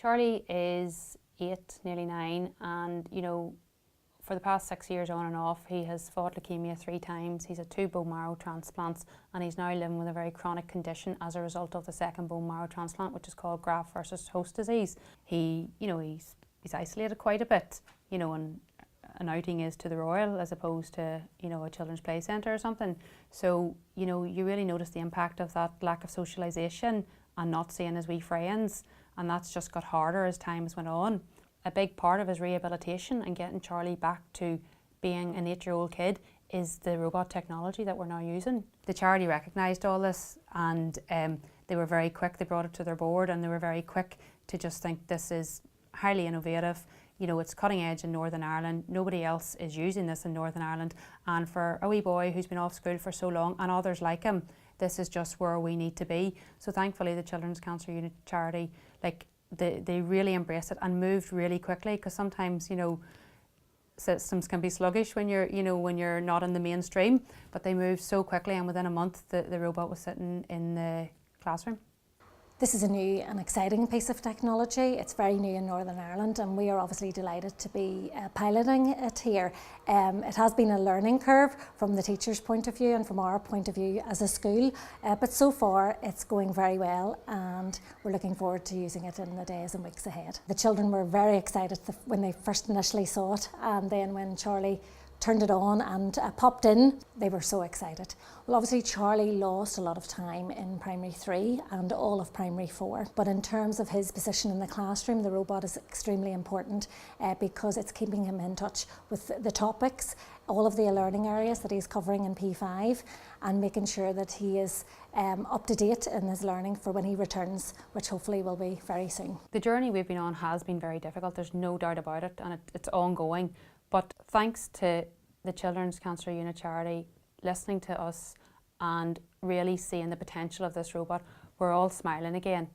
Charlie is 8, nearly 9, and for the past 6 years on and off, he has fought leukemia 3 times. He's had 2 bone marrow transplants, and he's now living with a very chronic condition as a result of the second bone marrow transplant, which is called graft versus host disease. He's isolated quite a bit, and an outing is to the Royal as opposed to, a children's play centre or something. So, you really notice the impact of that lack of socialisation and not seeing his wee friends, and that's just got harder as time has went on. A big part of his rehabilitation and getting Charlie back to being an 8-year-old kid is the robot technology that we're now using. The charity recognised all this, and they were very quick. They brought it to their board, and they were very quick to just think this is highly innovative. It's cutting edge in Northern Ireland. Nobody else is using this in Northern Ireland, and for a wee boy who's been off school for so long and others like him, this is just where we need to be. So thankfully the Children's Cancer Unit charity, they really embraced it and moved really quickly, because sometimes systems can be sluggish when you're not in the mainstream, but they moved so quickly, and within a month the robot was sitting in the classroom. This is a new and exciting piece of technology. It's very new in Northern Ireland, and we are obviously delighted to be piloting it here. It has been a learning curve from the teacher's point of view and from our point of view as a school, but so far it's going very well, and we're looking forward to using it in the days and weeks ahead. The children were very excited when they first initially saw it, and then when Charlie turned it on and popped in, they were so excited. Well, obviously Charlie lost a lot of time in primary 3 and all of primary 4, but in terms of his position in the classroom, the robot is extremely important because it's keeping him in touch with the topics, all of the learning areas that he's covering in P5, and making sure that he is up to date in his learning for when he returns, which hopefully will be very soon. The journey we've been on has been very difficult, there's no doubt about it, and it's ongoing. But thanks to the Children's Cancer Unit charity listening to us and really seeing the potential of this robot, we're all smiling again.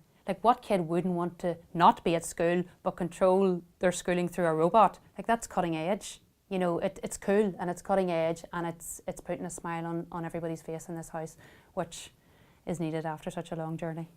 What kid wouldn't want to not be at school but control their schooling through a robot? That's cutting edge. It's cool and it's cutting edge, and it's putting a smile on everybody's face in this house, which is needed after such a long journey.